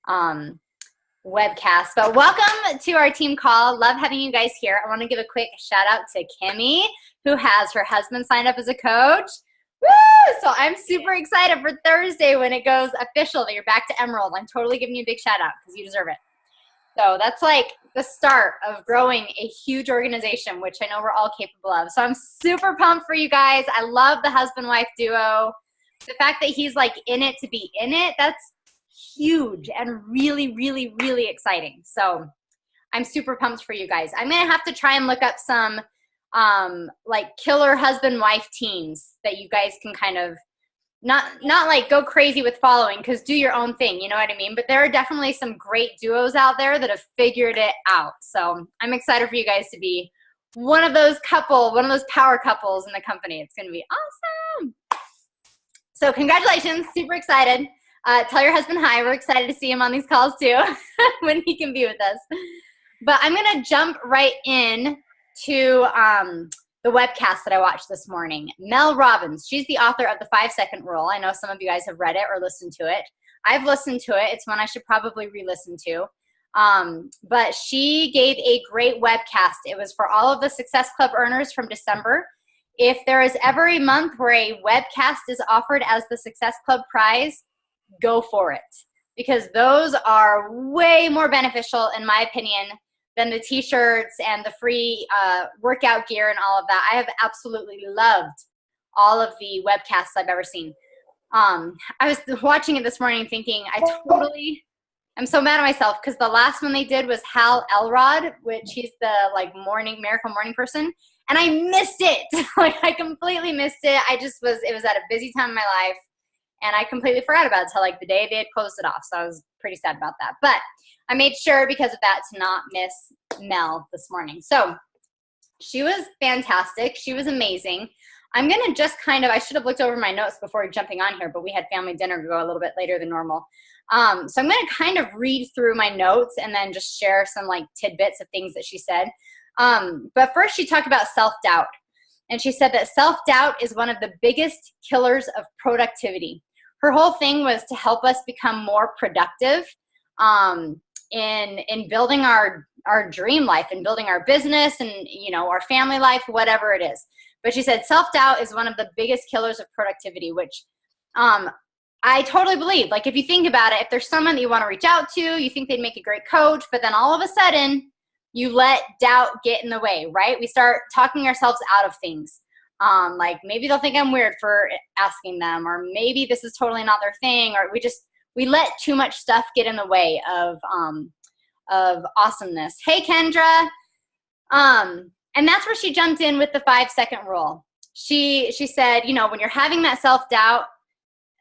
um, webcast. But welcome to our team call. Love having you guys here. I want to give a quick shout out to Kimmy, who has her husband signed up as a coach. Woo! So I'm super excited for Thursday when it goes official that you're back to Emerald. I'm totally giving you a big shout out because you deserve it. So that's like the start of growing a huge organization, which I know we're all capable of. So I'm super pumped for you guys. I love the husband-wife duo. The fact that he's like in it to be in it, that's huge and really, really, really exciting. So I'm super pumped for you guys. I'm going to have to try and look up some like killer husband-wife teams that you guys can kind of not like go crazy with following, because do your own thing, you know what I mean? But there are definitely some great duos out there that have figured it out. So I'm excited for you guys to be one of those power couples in the company. It's going to be awesome. So congratulations, super excited. Tell your husband hi. We're excited to see him on these calls too when he can be with us. But I'm going to jump right in to the webcast that I watched this morning. Mel Robbins, she's the author of The 5-Second Rule. I know some of you guys have read it or listened to it. I've listened to it. It's one I should probably re-listen to. But she gave a great webcast. It was for all of the Success Club earners from December. If there is ever a month where a webcast is offered as the Success Club prize, go for it. Because those are way more beneficial, in my opinion, than the t-shirts and the free workout gear and all of that. I have absolutely loved all of the webcasts I've ever seen. I was watching it this morning thinking, I'm so mad at myself because the last one they did was Hal Elrod, which he's the like miracle morning person. And I missed it. Like I completely missed it. It was at a busy time in my life. And I completely forgot about it until like the day they had closed it off. So I was pretty sad about that. But I made sure because of that to not miss Mel this morning. So she was fantastic. She was amazing. I'm going to just I should have looked over my notes before jumping on here, but we had family dinner go a little bit later than normal. So I'm going to kind of read through my notes and then just share some like tidbits of things that she said. But first she talked about self-doubt. And she said that self-doubt is one of the biggest killers of productivity. Her whole thing was to help us become more productive in building our dream life and building our business and, you know, our family life, whatever it is. But she said self-doubt is one of the biggest killers of productivity, which I totally believe. Like if you think about it, if there's someone that you want to reach out to, you think they'd make a great coach, but then all of a sudden you let doubt get in the way, right? We start talking ourselves out of things. Like maybe they'll think I'm weird for asking them, or maybe this is totally not their thing, or we let too much stuff get in the way of awesomeness. Hey, Kendra. And that's where she jumped in with the 5-second rule. She said, you know, when you're having that self-doubt,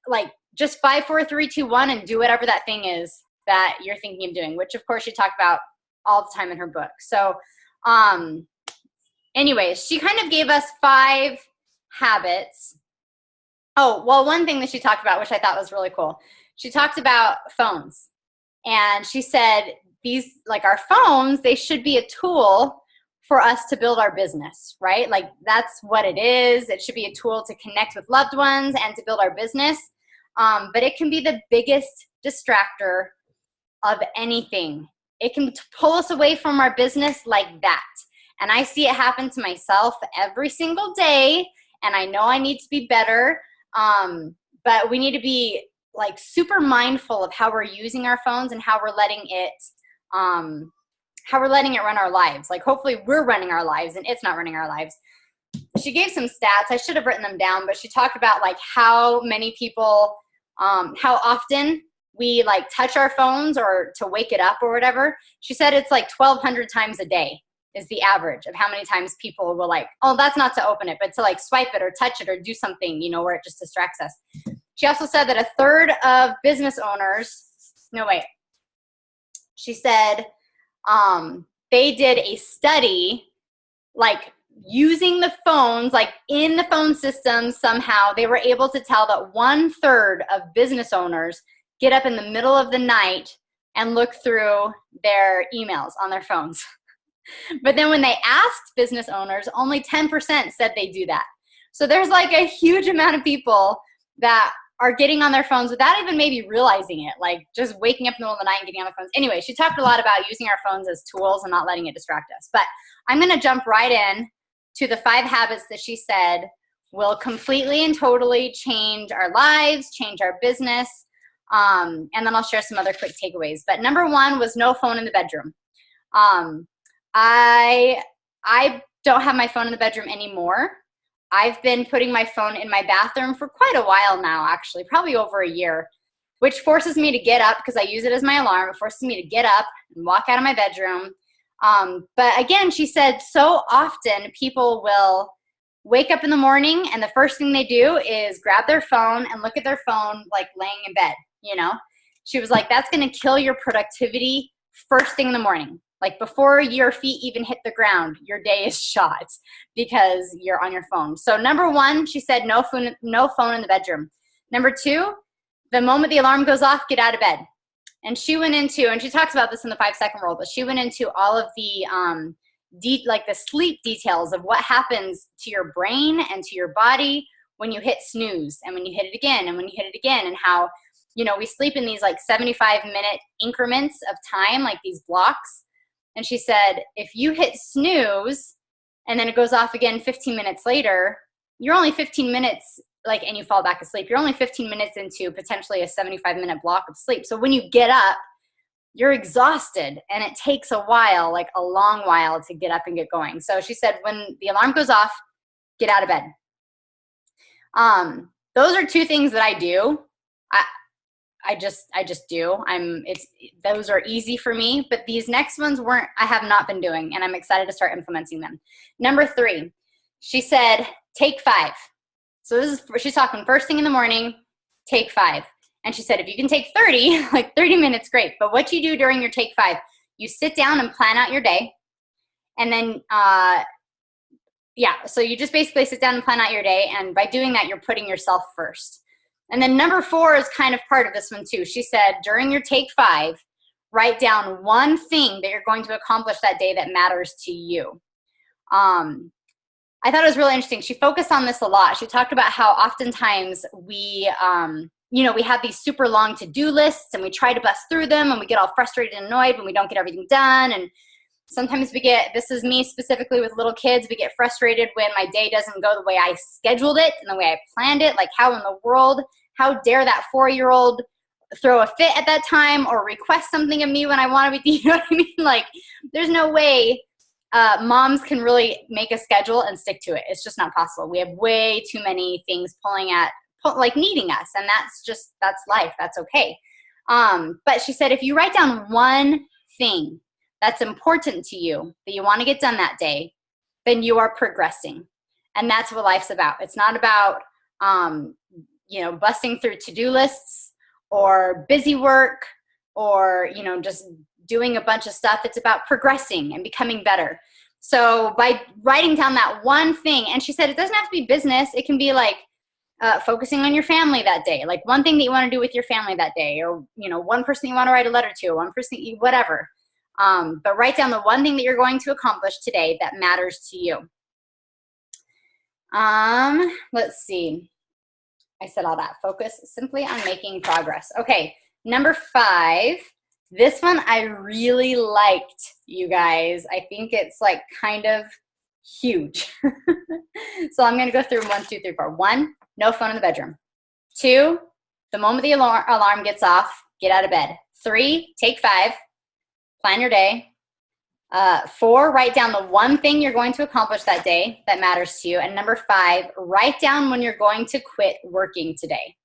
like just 5, 4, 3, 2, 1, and do whatever that thing is that you're thinking of doing, which of course she talked about all the time in her book. So, anyways, she kind of gave us 5 habits. Oh, well, one thing that she talked about, which I thought was really cool, she talked about phones. And she said our phones, they should be a tool for us to build our business, right? Like that's what it is. It should be a tool to connect with loved ones and to build our business. But it can be the biggest distractor of anything. It can pull us away from our business like that. And I see it happen to myself every single day. And I know I need to be better. But we need to be like super mindful of how we're using our phones and how we're letting it run our lives. Like hopefully we're running our lives and it's not running our lives. She gave some stats. I should have written them down, but she talked about like how many people, how often we like touch our phones or to wake it up or whatever. She said it's like 1,200 times a day is the average of how many times people will like, oh, that's not to open it, but to like swipe it or touch it or do something, you know, where it just distracts us. She also said that a third of business owners, she said they did a study like using the phones, like in the phone system somehow, they were able to tell that 1/3 of business owners get up in the middle of the night and look through their emails on their phones. But then when they asked business owners, only 10% said they do that. So there's like a huge amount of people that are getting on their phones without even maybe realizing it, like just waking up in the middle of the night and getting on their phones. Anyway, she talked a lot about using our phones as tools and not letting it distract us. But I'm going to jump right in to the 5 habits that she said will completely and totally change our lives, change our business, and then I'll share some other quick takeaways. But number 1 was no phone in the bedroom. I don't have my phone in the bedroom anymore. I've been putting my phone in my bathroom for quite a while now, actually, probably over a year, which forces me to get up because I use it as my alarm. It forces me to get up and walk out of my bedroom. But again, she said so often people will wake up in the morning and the first thing they do is grab their phone and look at their phone like laying in bed, you know? She was like, that's going to kill your productivity first thing in the morning. Like before your feet even hit the ground, your day is shot because you're on your phone. So number 1, she said no phone in the bedroom. Number 2, the moment the alarm goes off, get out of bed. And she went into, and she talks about this in the 5-second rule, but she went into all of the like the sleep details of what happens to your brain and to your body when you hit snooze and when you hit it again and when you hit it again, and how, you know, we sleep in these like 75-minute increments of time, like these blocks. And she said, if you hit snooze and then it goes off again 15 minutes later, you're only 15 minutes, like, and you fall back asleep. You're only 15 minutes into potentially a 75-minute block of sleep. So when you get up, you're exhausted and it takes a while, like a long while to get up and get going. So she said, when the alarm goes off, get out of bed. Those are 2 things that I do. I just do. Those are easy for me, but these next ones I have not been doing, and I'm excited to start implementing them. Number 3, she said, take 5. So she's talking first thing in the morning, take 5. And she said, if you can take 30, like 30 minutes, great. But what you do during your take 5, you sit down and plan out your day. And then, so you just basically sit down and plan out your day. And by doing that, you're putting yourself first. And then number 4 is kind of part of this one too. She said, during your take 5, write down one thing that you're going to accomplish that day that matters to you. I thought it was really interesting. She focused on this a lot. She talked about how oftentimes we have these super long to-do lists and we try to bust through them and we get all frustrated and annoyed when we don't get everything done. And sometimes this is me specifically with little kids, we get frustrated when my day doesn't go the way I scheduled it and the way I planned it. Like, how in the world, how dare that 4-year-old throw a fit at that time or request something of me when I want to be, you know what I mean? Like, there's no way moms can really make a schedule and stick to it. It's just not possible. We have way too many things needing us, and that's life. That's okay. But she said, if you write down one thing that's important to you that you want to get done that day, then you are progressing. And that's what life's about. It's not about, busting through to-do lists or busy work or, just doing a bunch of stuff. It's about progressing and becoming better. So by writing down that one thing, and she said it doesn't have to be business. It can be like focusing on your family that day, like one thing that you want to do with your family that day, or, one person you want to write a letter to, one person, whatever. But write down the one thing that you're going to accomplish today that matters to you. Let's see. I said all that. Focus simply on making progress. Okay, number 5. This one I really liked, you guys. I think it's like kind of huge. So I'm going to go through 1, 2, 3, 4. 1, no phone in the bedroom. 2, the moment the alarm gets off, get out of bed. 3, take 5, plan your day. 4, write down the one thing you're going to accomplish that day that matters to you. And number 5, write down when you're going to quit working today.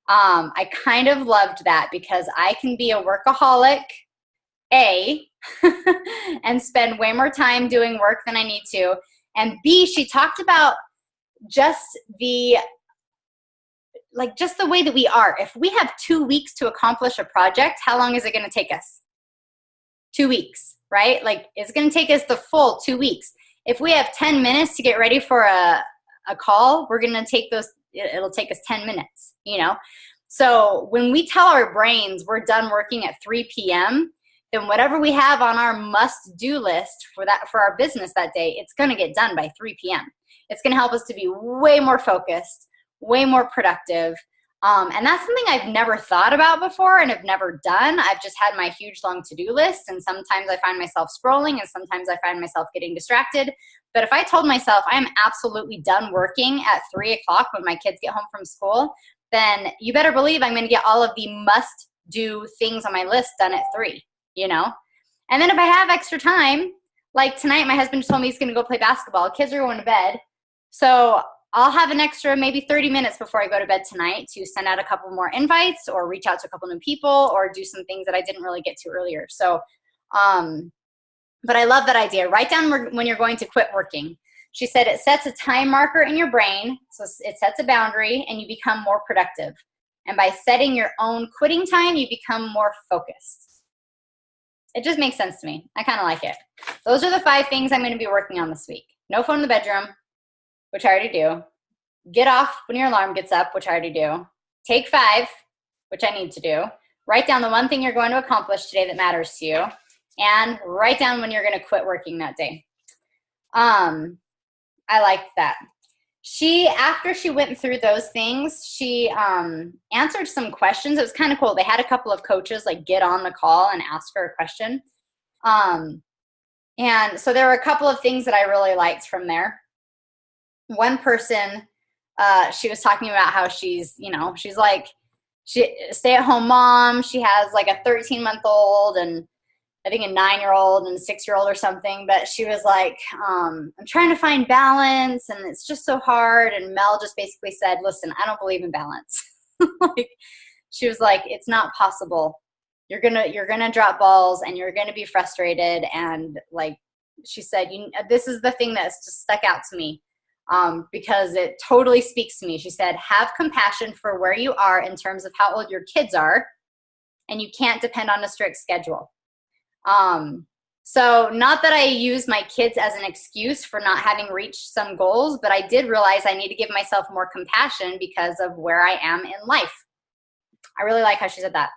I kind of loved that because I can be a workaholic, and spend way more time doing work than I need to. And B, she talked about just the way that we are. If we have 2 weeks to accomplish a project, how long is it going to take us? 2 weeks, right? Like, it's going to take us the full 2 weeks. If we have 10 minutes to get ready for a call, we're going to take it'll take us 10 minutes, So when we tell our brains we're done working at 3 p.m., then whatever we have on our must-do list for our business that day, it's going to get done by 3 p.m. It's going to help us to be way more focused, way more productive, And that's something I've never thought about before and have never done. I've just had my huge long to-do list, and sometimes I find myself scrolling and sometimes I find myself getting distracted. But if I told myself I'm absolutely done working at 3 o'clock when my kids get home from school, then you better believe I'm going to get all of the must-do things on my list done at 3, you know? And then if I have extra time, like tonight, my husband just told me he's going to go play basketball. Kids are going to bed. So I'll have an extra maybe 30 minutes before I go to bed tonight to send out a couple more invites or reach out to a couple new people or do some things that I didn't really get to earlier. So, but I love that idea. Write down when you're going to quit working. She said it sets a time marker in your brain, so it sets a boundary, and you become more productive. And by setting your own quitting time, you become more focused. It just makes sense to me. I kind of like it. Those are the 5 things I'm going to be working on this week. No phone in the bedroom, which I already do. Get off when your alarm gets up, which I already do. Take 5, which I need to do. Write down the one thing you're going to accomplish today that matters to you. And write down when you're going to quit working that day. I liked that. After she went through those things, she answered some questions. It was kind of cool. They had a couple of coaches like get on the call and ask her a question. And so there were a couple of things that I really liked from there. One person, she was talking about how she's stay-at-home mom. She has like a 13-month-old and I think a 9-year-old and a 6-year-old or something, but she was like, I'm trying to find balance and it's just so hard. And Mel just basically said, listen, I don't believe in balance. Like, she was like, it's not possible. You're gonna drop balls and you're gonna be frustrated. And like she said, this is the thing that's just stuck out to me because it totally speaks to me. She said, have compassion for where you are in terms of how old your kids are, and you can't depend on a strict schedule. So not that I use my kids as an excuse for not having reached some goals, but I did realize I need to give myself more compassion because of where I am in life. I really like how she said that.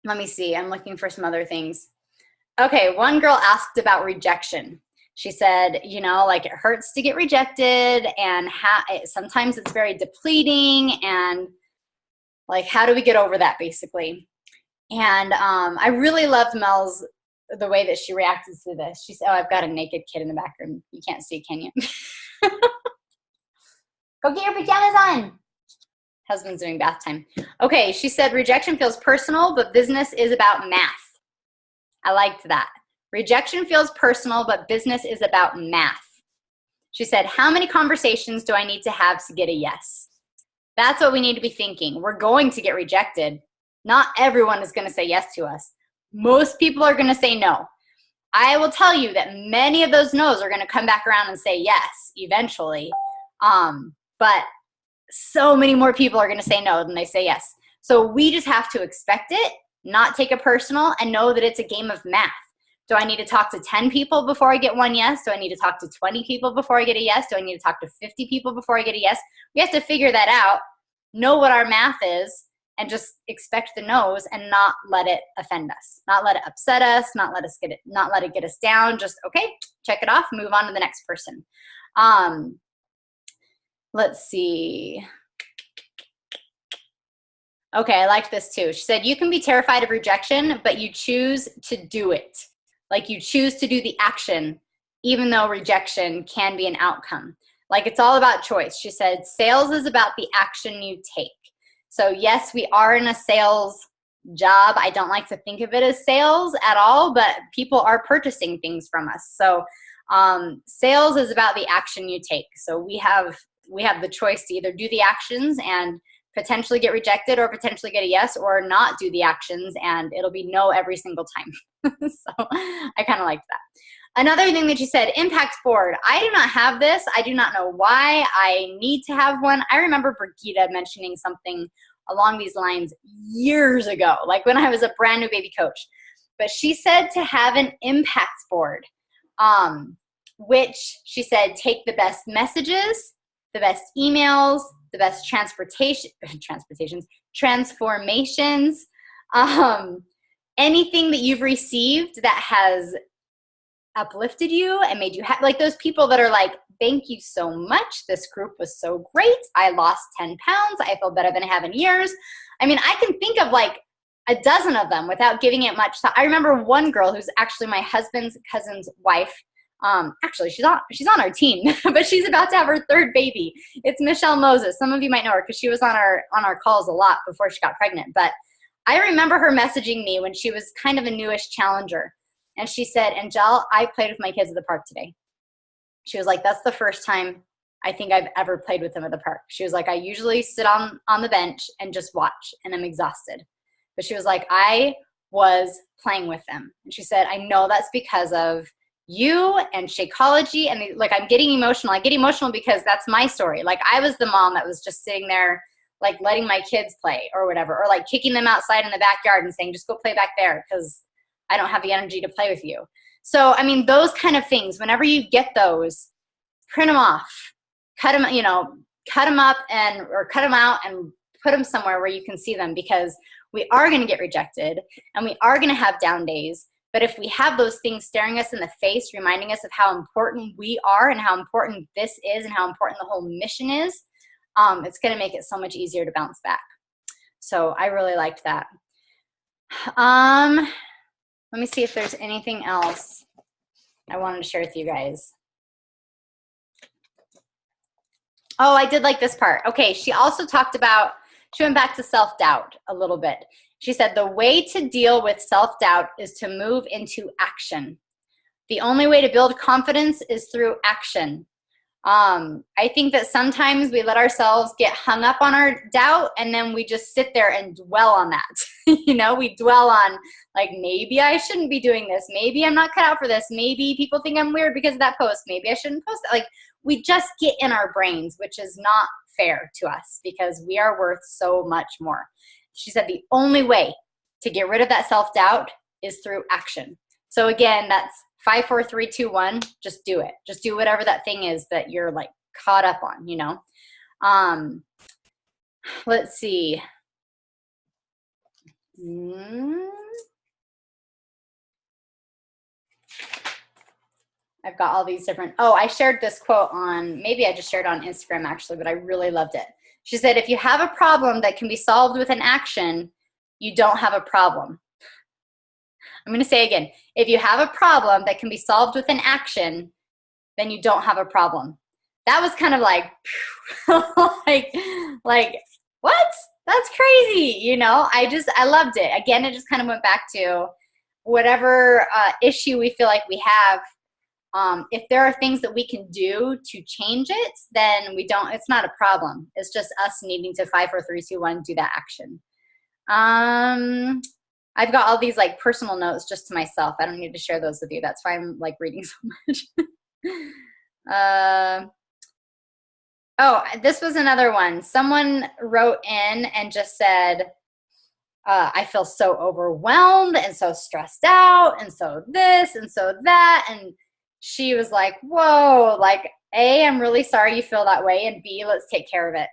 Let me see. I'm looking for some other things. Okay. One girl asked about rejection. She said, like it hurts to get rejected and sometimes it's very depleting and like, how do we get over that basically? And I really loved the way that she reacted to this. She said, oh, I've got a naked kid in the background. You can't see, can you? Go get your pajamas on. Husband's doing bath time. Okay, she said, rejection feels personal, but business is about math. I liked that. Rejection feels personal, but business is about math. She said, how many conversations do I need to have to get a yes? That's what we need to be thinking. We're going to get rejected. Not everyone is going to say yes to us. Most people are going to say no. I will tell you that many of those no's are going to come back around and say yes eventually. But so many more people are going to say no than they say yes. So we just have to expect it, not take it personal, and know that it's a game of math. Do I need to talk to 10 people before I get one yes? Do I need to talk to 20 people before I get a yes? Do I need to talk to 50 people before I get a yes? We have to figure that out, know what our math is, and just expect the no's and not let it offend us, not let it upset us, not let it get us down. Just, okay, check it off, move on to the next person. Let's see. Okay, I liked this too. She said, you can be terrified of rejection, but you choose to do it. Like you choose to do the action, even though rejection can be an outcome. Like it's all about choice. She said, sales is about the action you take. So yes, we are in a sales job. I don't like to think of it as sales at all, but people are purchasing things from us. So sales is about the action you take. So we have the choice to either do the actions and potentially get rejected or potentially get a yes, or not do the actions and it'll be no every single time. So I kind of liked that. Another thing that you said, impact board. I do not have this. I do not know why I need to have one. I remember Brigitte mentioning something along these lines years ago, like when I was a brand new baby coach. But she said to have an impact board, which she said take the best messages, the best emails, the best transformations, anything that you've received that has uplifted you and made you happy, like those people that are like thank you so much. This group was so great. I lost 10 pounds. I feel better than I have in years. I mean, I can think of like a dozen of them without giving it much thought. I remember one girl who's actually my husband's cousin's wife. Actually, she's on our team, but she's about to have her third baby. It's Michelle Moses. Some of you might know her because she was on our calls a lot before she got pregnant. But I remember her messaging me when she was kind of a newish challenger. And she said, Angel, I played with my kids at the park today. She was like, that's the first time I think I've ever played with them at the park. She was like, I usually sit on the bench and just watch, and I'm exhausted. But she was like, I was playing with them. And she said, I know that's because of you and Shakeology. And like, I'm getting emotional. I get emotional because that's my story. Like, I was the mom that was just sitting there, like letting my kids play or whatever, or like kicking them outside in the backyard and saying, just go play back there because I don't have the energy to play with you. So, I mean, those kind of things, whenever you get those, print them off, cut them, cut them up or cut them out and put them somewhere where you can see them, because we are going to get rejected and we are going to have down days. But if we have those things staring us in the face, reminding us of how important we are and how important this is and how important the whole mission is, it's going to make it so much easier to bounce back. So I really liked that. Let me see if there's anything else I wanted to share with you guys. Oh, I did like this part. Okay, she also talked about, she went back to self-doubt a little bit. She said, the way to deal with self-doubt is to move into action. The only way to build confidence is through action. I think that sometimes we let ourselves get hung up on our doubt, and then we just sit there and dwell on that. We dwell on, like, maybe I shouldn't be doing this. Maybe I'm not cut out for this. Maybe people think I'm weird because of that post. Maybe I shouldn't post that. Like, we just get in our brains, which is not fair to us because we are worth so much more. She said the only way to get rid of that self-doubt is through action. So again, that's 5, 4, 3, 2, 1. Just do it. Just do whatever that thing is that you're like caught up on, Let's see. I've got all these different, I shared this quote maybe I just shared it on Instagram actually, but I really loved it. She said, if you have a problem that can be solved with an action, you don't have a problem. I'm going to say again, if you have a problem that can be solved with an action, then you don't have a problem. That was kind of like, like what? That's crazy. I loved it. Again, it just kind of went back to whatever issue we feel like we have. If there are things that we can do to change it, then it's not a problem. It's just us needing to 5, 4, 3, 2, 1, do that action. I've got all these like personal notes just to myself. I don't need to share those with you. That's why I'm like reading so much. This was another one. Someone wrote in and just said, I feel so overwhelmed and so stressed out and so this and so that. And she was like, whoa, like, A, I'm really sorry you feel that way. And B, let's take care of it.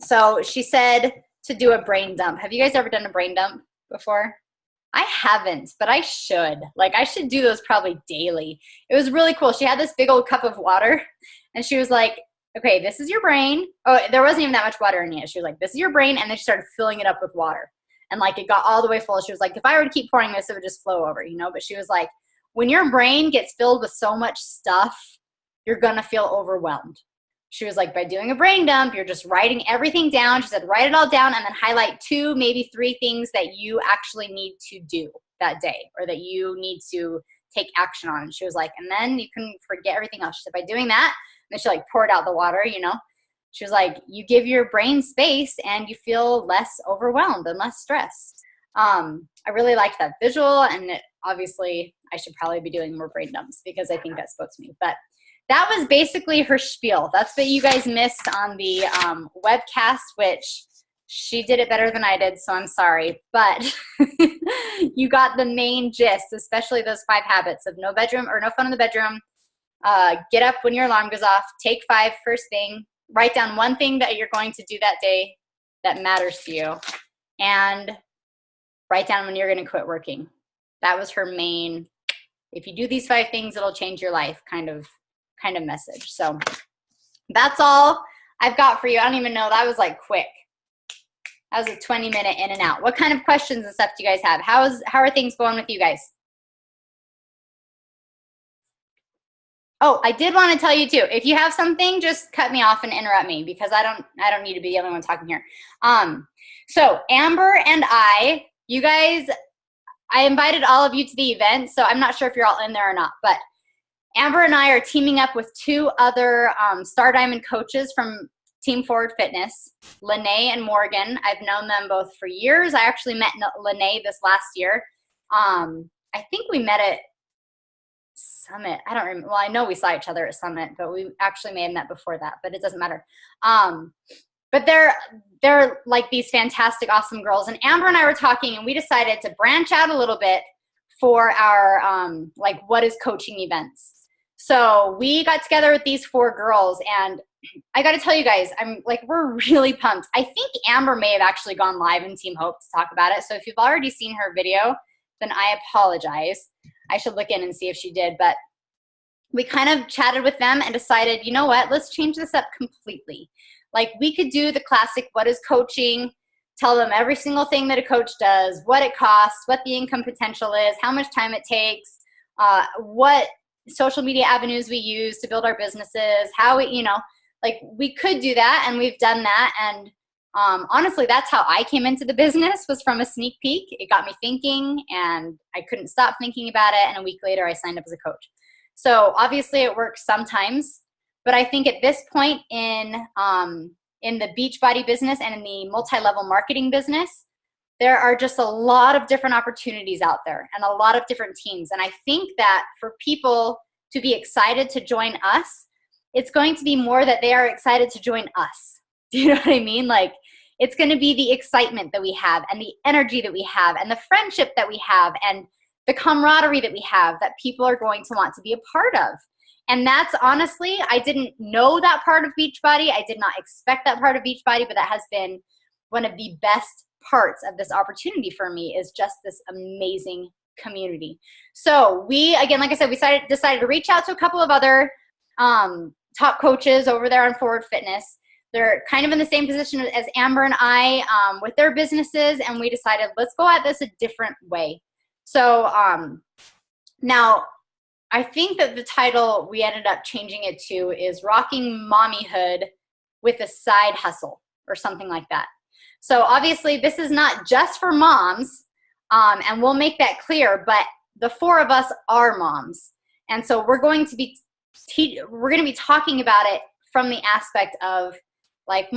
So she said to do a brain dump. Have you guys ever done a brain dump before? I haven't, but I should. Like, I should do those probably daily. It was really cool. She had this big old cup of water and she was like, okay, this is your brain. Oh, there wasn't even that much water in it. She was like, this is your brain. And then she started filling it up with water. And like, it got all the way full. She was like, if I were to keep pouring this, it would just flow over, But she was like, when your brain gets filled with so much stuff, you're going to feel overwhelmed. She was like, by doing a brain dump, you're just writing everything down. She said, write it all down and then highlight 2, maybe 3 things that you actually need to do that day or that you need to take action on. And she was like, and then you can forget everything else. She said, by doing that, and then she like poured out the water, She was like, you give your brain space and you feel less overwhelmed and less stressed. I really liked that visual, and obviously I should probably be doing more brain dumps because I think that spoke to me. But that was basically her spiel. That's what you guys missed on the webcast, which she did it better than I did, so I'm sorry. But you got the main gist, especially those 5 habits of no bedroom or no phone in the bedroom. Get up when your alarm goes off. Take 5 first thing. Write down 1 thing that you're going to do that day that matters to you. And write down when you're going to quit working. That was her main, if you do these 5 things, it'll change your life kind of kind of message. So that's all I've got for you. I don't even know. That was like quick. That was a 20-minute in and out. What kind of questions and stuff do you guys have? How are things going with you guys? Oh, I did want to tell you too. If you have something, just cut me off and interrupt me because I don't need to be the only one talking here. So Amber and you guys, I invited all of you to the event, so I'm not sure if you're all in there or not, but Amber and I are teaming up with 2 other Star Diamond coaches from Team Forward Fitness, Lene and Morgan. I've known them both for years. I actually met Lene this last year. I think we met at Summit. I don't remember. Well, I know we saw each other at Summit, but we actually may have met before that, but it doesn't matter. But they're like these fantastic, awesome girls. And Amber and I were talking, and we decided to branch out a little bit for our like what is coaching events. So we got together with these 4 girls, and I got to tell you guys, we're really pumped. I think Amber may have actually gone live in Team Hope to talk about it. So if you've already seen her video, then I apologize. I should look in and see if she did, but we kind of chatted with them and decided, you know what, let's change this up completely. Like we could do the classic, what is coaching? Tell them every single thing that a coach does, what it costs, what the income potential is, how much time it takes, what social media avenues we use to build our businesses, how we, like we could do that, and we've done that. And honestly, that's how I came into the business, was from a sneak peek. It got me thinking, and I couldn't stop thinking about it. And a week later, I signed up as a coach. So obviously it works sometimes, but I think at this point in the Beachbody business and in the multi-level marketing business, there are just a lot of different opportunities out there and a lot of different teams. And I think that for people to be excited to join us, it's going to be more that they are excited to join us. Do you know what I mean? Like, it's going to be the excitement that we have and the energy that we have and the friendship that we have and the camaraderie that we have that people are going to want to be a part of. And that's honestly, I didn't know that part of Beachbody. I did not expect that part of Beachbody, but that has been one of the best parts of this opportunity for me, is just this amazing community. So we, again, like I said, we decided to reach out to a couple of other top coaches over there on Forward Fitness. They're kind of in the same position as Amber and I with their businesses, and we decided, let's go at this a different way. So now I think that the title we ended up changing it to is Rocking Mommyhood with a Side Hustle, or something like that. So obviously this is not just for moms, and we'll make that clear, but the 4 of us are moms. And so we're going to be talking about it from the aspect of, like,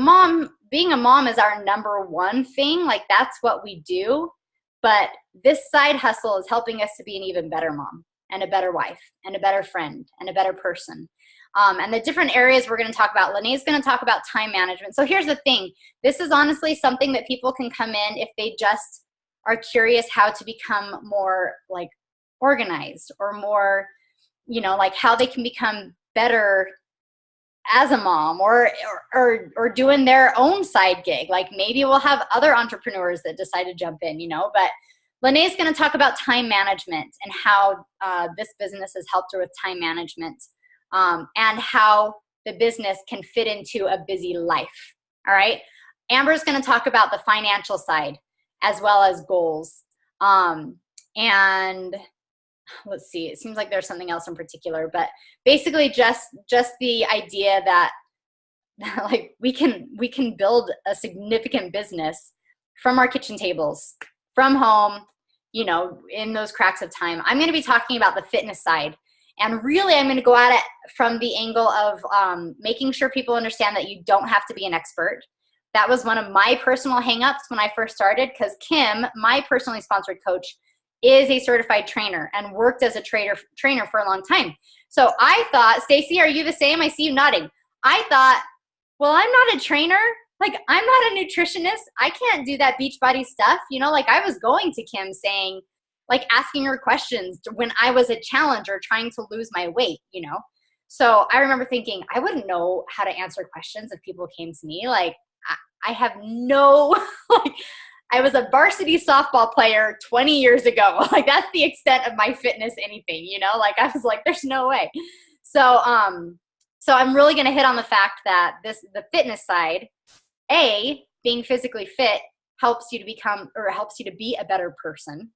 being a mom is our number 1 thing. Like, that's what we do. But this side hustle is helping us to be an even better mom and a better wife and a better friend and a better person. And the different areas we're going to talk about. Lene's going to talk about time management. So here's the thing. This is honestly something that people can come in if they just are curious how to become more like organized, or more, like how they can become better as a mom, or doing their own side gig. Like maybe we'll have other entrepreneurs that decide to jump in, but Lene's going to talk about time management and how this business has helped her with time management, and how the business can fit into a busy life. All right. Amber's going to talk about the financial side as well as goals. And let's see, it seems like there's something else in particular, but basically just the idea that like we can build a significant business from our kitchen tables, from home, in those cracks of time. I'm going to be talking about the fitness side, and really I'm going to go at it from the angle of making sure people understand that you don't have to be an expert. That was one of my personal hangups when I first started, because Kim, my personally sponsored coach, is a certified trainer and worked as a trainer for a long time. So I thought, Stacy, are you the same? I see you nodding. I thought, well, I'm not a trainer. Like, I'm not a nutritionist. I can't do that Beachbody stuff. Like I was going to Kim saying, like asking her questions when I was a challenger trying to lose my weight, So I remember thinking, I wouldn't know how to answer questions if people came to me. Like, I have no, like, I was a varsity softball player 20 years ago. Like, that's the extent of my fitness anything, Like, I was like, there's no way. So I'm really going to hit on the fact that the fitness side, being physically fit helps you to become, or helps you to be a better person,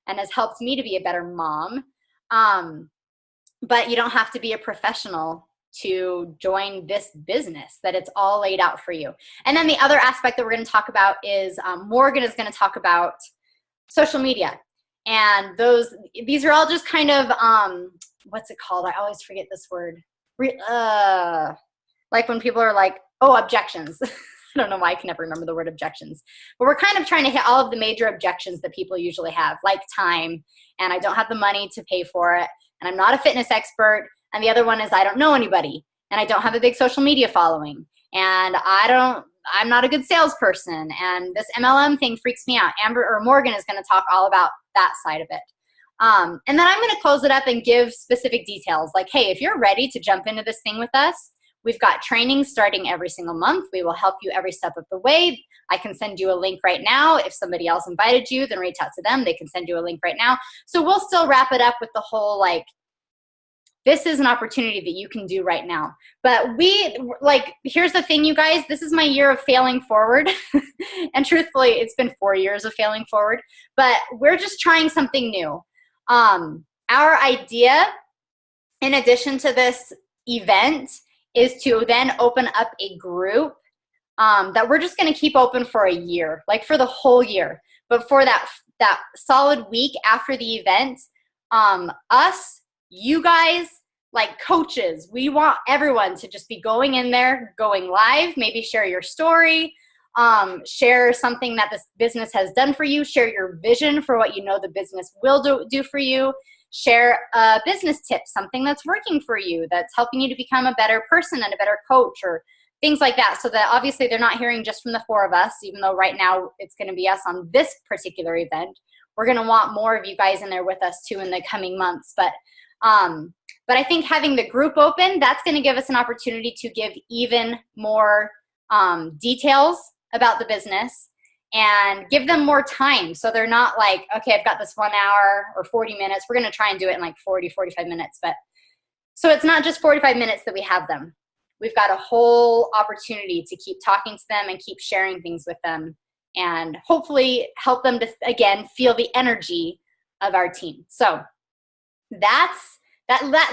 and has helped me to be a better mom. But you don't have to be a professional to join this business, that it's all laid out for you. And then the other aspect that we're going to talk about is Morgan is going to talk about social media. And these are all just kind of, what's it called? I always forget this word. Like when people are like, oh, objections. I don't know why I can never remember the word objections. But we're kind of trying to hit all of the major objections that people usually have, like time, and I don't have the money to pay for it, and I'm not a fitness expert, and the other one is I don't know anybody, and I don't have a big social media following, and I'm not a good salesperson, and this MLM thing freaks me out. Morgan is going to talk all about that side of it. And then I'm going to close it up and give specific details, like, hey, if you're ready to jump into this thing with us, we've got training starting every single month. We will help you every step of the way. I can send you a link right now. If somebody else invited you, then reach out to them. They can send you a link right now. So we'll still wrap it up with the whole, like, this is an opportunity that you can do right now. But here's the thing, you guys, this is my year of failing forward. And truthfully, it's been 4 years of failing forward, but we're just trying something new. Our idea, in addition to this event, is to then open up a group that we're just going to keep open for a year, like for the whole year. But for that solid week after the event, you guys, like coaches, we want everyone to just be going in there, going live, maybe share your story, share something that this business has done for you, share your vision for what you know the business will do for you, share a business tip, something that's working for you, that's helping you to become a better person and a better coach, or things like that, so that obviously they're not hearing just from the 4 of us, even though right now it's going to be us on this particular event. We're going to want more of you guys in there with us too in the coming months. But I think having the group open, that's going to give us an opportunity to give even more details about the business and give them more time. So they're not like, okay, I've got this 1 hour or 40 minutes. We're going to try and do it in like 40, 45 minutes. But so it's not just 45 minutes that we have them. We've got a whole opportunity to keep talking to them and keep sharing things with them, and hopefully help them to, again, feel the energy of our team. So that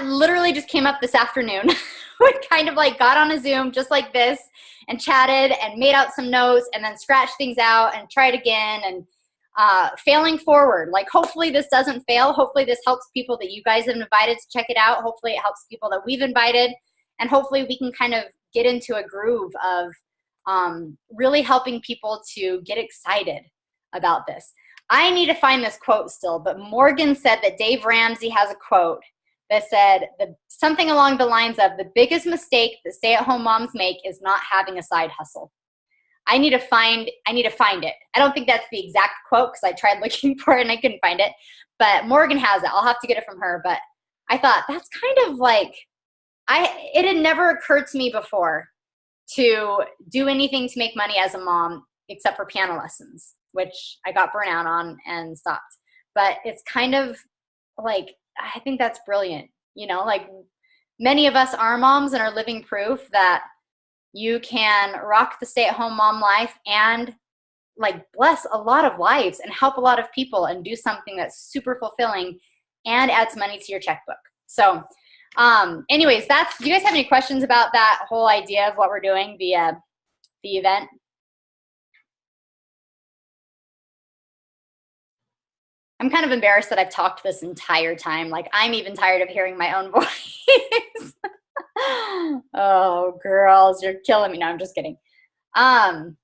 literally just came up this afternoon. We kind of like got on a Zoom just like this and chatted and made out some notes and then scratched things out and tried again, and failing forward. Like, hopefully this doesn't fail. Hopefully this helps people that you guys have invited to check it out. Hopefully it helps people that we've invited, and hopefully we can kind of get into a groove of really helping people to get excited about this. I need to find this quote still, but Morgan said that Dave Ramsey has a quote that said something along the lines of, the biggest mistake that stay-at-home moms make is not having a side hustle. I need to find it. I don't think that's the exact quote, because I tried looking for it and I couldn't find it, but Morgan has it. I'll have to get it from her. But I thought that's kind of like, it had never occurred to me before to do anything to make money as a mom except for piano lessons, which I got burnt out on and stopped. But it's kind of like, I think that's brilliant. You know, like, many of us are moms and are living proof that you can rock the stay-at-home mom life and like bless a lot of lives and help a lot of people and do something that's super fulfilling and adds money to your checkbook. So anyways, do you guys have any questions about that whole idea of what we're doing via the event? I'm kind of embarrassed that I've talked this entire time. Like, I'm even tired of hearing my own voice. Oh, girls, you're killing me. No, I'm just kidding. Kendra?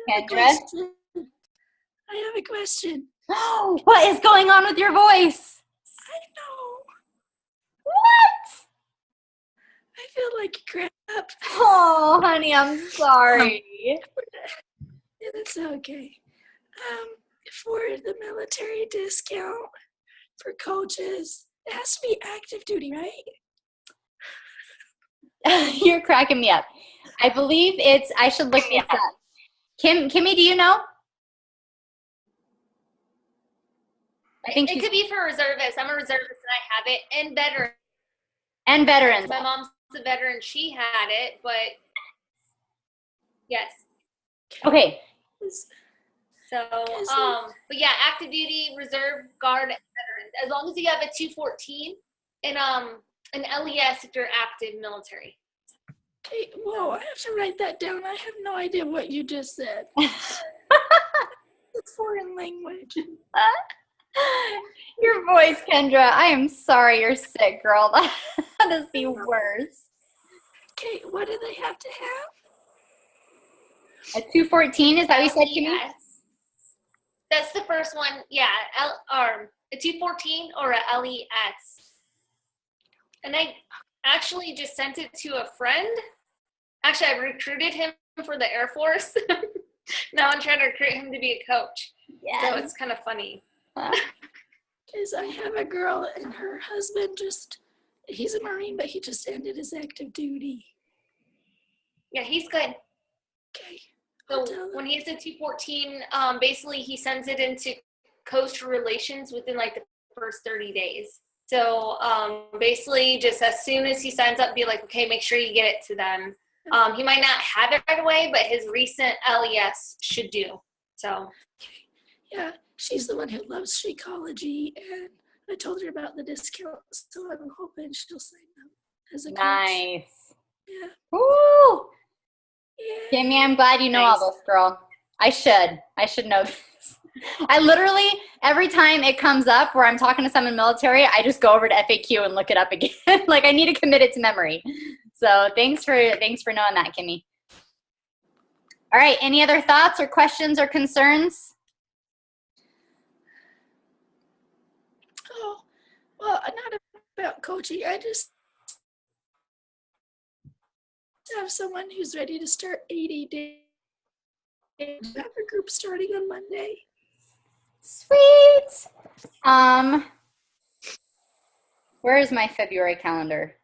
I have a question. What is going on with your voice? I know. What? I feel like crap. Oh, honey, I'm sorry. Yeah, that's okay. For the military discount for coaches, it has to be active duty, right? You're cracking me up. I believe I should look this up. Kimmy, do you know? I think it could be for reservists. I'm a reservist and I have it, and veteran. And veterans. My mom's a veteran. She had it, but yes. Okay. So, but yeah, active duty, reserve, guard, and veterans. As long as you have a 214 and an LES if you're active military. Okay, whoa, I have to write that down. I have no idea what you just said. It's foreign language. Your voice, Kendra. I am sorry you're sick, girl. That is the worst. Okay, what do they have to have? A 214, is that what you said to me? Yes. That's the first one. Yeah, a 214 or a LES. And I actually just sent it to a friend. Actually, I recruited him for the Air Force. Now I'm trying to recruit him to be a coach. Yes. So it's kind of funny. Because I have a girl and her husband he's a Marine, but he just ended his active duty. Yeah, he's good. Okay. So when he has a 214, basically he sends it into coastal relations within like the first 30 days. So basically just as soon as he signs up, be like, okay, make sure you get it to them. He might not have it right away, but his recent LES should do. So. Okay. Yeah, she's the one who loves Shakeology, and I told her about the discount, so I'm hoping she'll sign up as a coach. Nice. Yeah. Woo! Yeah. Kimmy, I'm glad you know all this, girl. I should know this. I literally, every time it comes up where I'm talking to someone military, I just go over to FAQ and look it up again. Like I need to commit it to memory. So thanks for knowing that, Kimmy. All right, any other thoughts or questions or concerns? Oh, well, not about coaching. I just have someone who's ready to start 80 days. I have a group starting on Monday. Sweet. Where is my February calendar?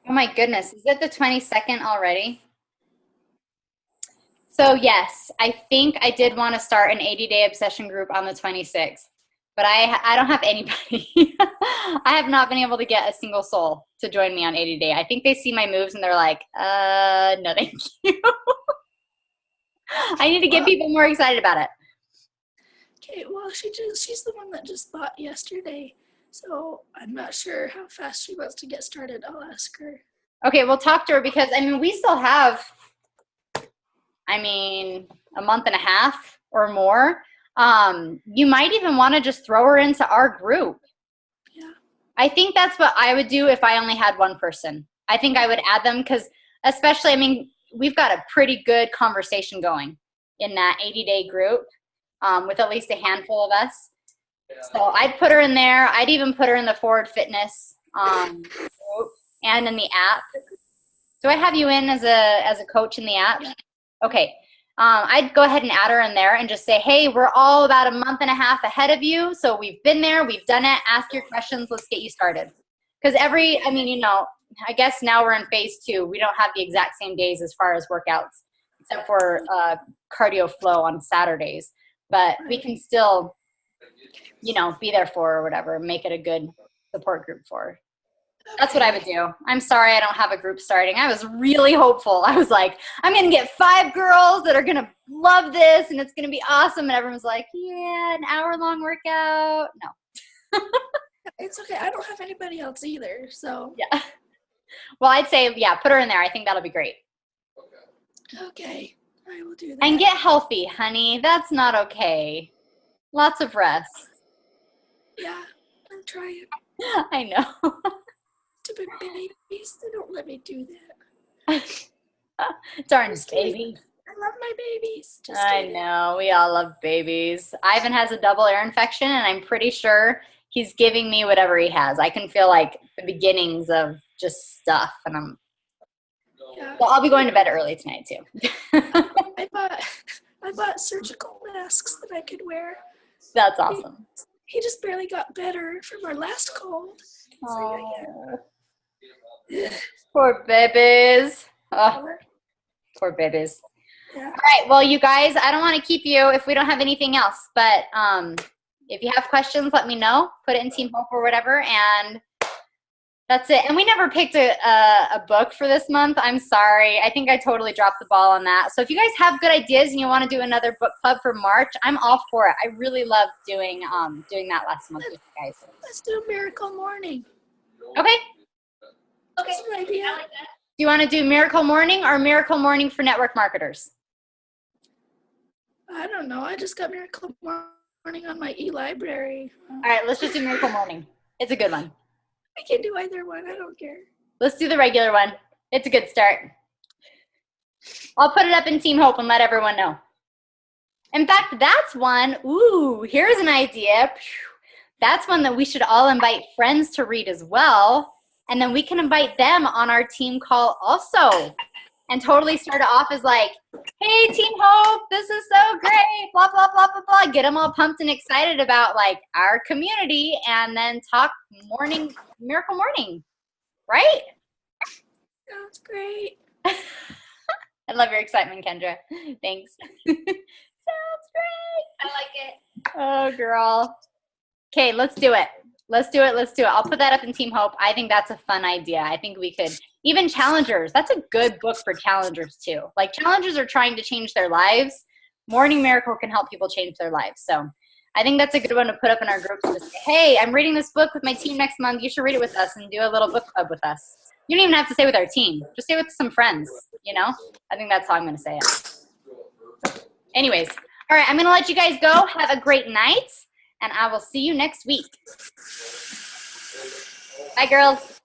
Oh my goodness, is it the 22nd already? So yes, I think I did want to start an 80-day obsession group on the 26th, but I don't have anybody. I have not been able to get a single soul to join me on 80-day. I think they see my moves and they're like, no thank you. I need to get people more excited about it. Okay, well, she's the one that just bought yesterday, so I'm not sure how fast she wants to get started. I'll ask her. Okay, we'll talk to her because, I mean, we still have, a month and a half or more. You might even want to just throw her into our group. Yeah. I think that's what I would do if I only had one person. I think I would add them because especially, we've got a pretty good conversation going in that 80-day group with at least a handful of us. So I'd put her in there. I'd even put her in the Forward Fitness group and in the app. Do I have you in as a coach in the app? Yeah. Okay. I'd go ahead and add her in there and just say, hey, we're all about a month and a half ahead of you. So we've been there. We've done it. Ask your questions. Let's get you started. Because I guess now we're in phase 2. We don't have the exact same days as far as workouts, except for cardio flow on Saturdays. But we can still, be there for her or whatever, make it a good support group for her. That's what I would do. I'm sorry I don't have a group starting. I was really hopeful. I was like, I'm going to get 5 girls that are going to love this and it's going to be awesome. And everyone's like, yeah, an hour-long workout. No. It's okay. I don't have anybody else either, so. Yeah. Well, I'd say, put her in there. I think that'll be great. Okay. I will do that. And get healthy, honey. That's not okay. Lots of rest. Yeah, I'm trying. I know. Stupid babies, they don't let me do that. Darn babies. I love my babies. I know. We all love babies. Ivan has a double ear infection, and I'm pretty sure he's giving me whatever he has. I can feel like the beginnings of just stuff, and well, I'll be going to bed early tonight too. I bought surgical masks that I could wear. That's awesome. He just barely got better from our last cold. Oh. Poor babies. Oh, poor babies. Yeah. All right. Well, you guys, I don't want to keep you if we don't have anything else. But if you have questions, let me know. Put it in Team Hope or whatever, and that's it. And we never picked a book for this month. I'm sorry. I think I totally dropped the ball on that. So if you guys have good ideas and you want to do another book club for March, I'm all for it. I really loved doing that last month with you guys. Let's do Miracle Morning. Okay. Okay. That's an idea. I like that. Do you want to do Miracle Morning or Miracle Morning for network marketers? I don't know. I just got Miracle Morning on my e-library. All right, let's just do Miracle Morning. It's a good one. I can do either one. I don't care. Let's do the regular one. It's a good start. I'll put it up in Team Hope and let everyone know. In fact, that's one. Ooh, here's an idea. That's one that we should all invite friends to read as well. And then we can invite them on our team call also. And totally start it off as like, hey, Team Hope, this is so great, blah, blah, blah, blah, blah. Get them all pumped and excited about like our community and then talk Miracle Morning, right? Sounds great. I love your excitement, Kendra. Thanks. Sounds great. I like it. Oh, girl. Okay, let's do it. Let's do it. Let's do it. I'll put that up in Team Hope. I think that's a fun idea. I think we could, even challengers, that's a good book for challengers too. Like challengers are trying to change their lives. Morning Miracle can help people change their lives. So I think that's a good one to put up in our groups to say, hey, I'm reading this book with my team next month. You should read it with us and do a little book club with us. You don't even have to say with our team. Just say with some friends, you know? I think that's how I'm going to say it. Anyways, all right, I'm going to let you guys go. Have a great night, and I will see you next week. Bye, girls.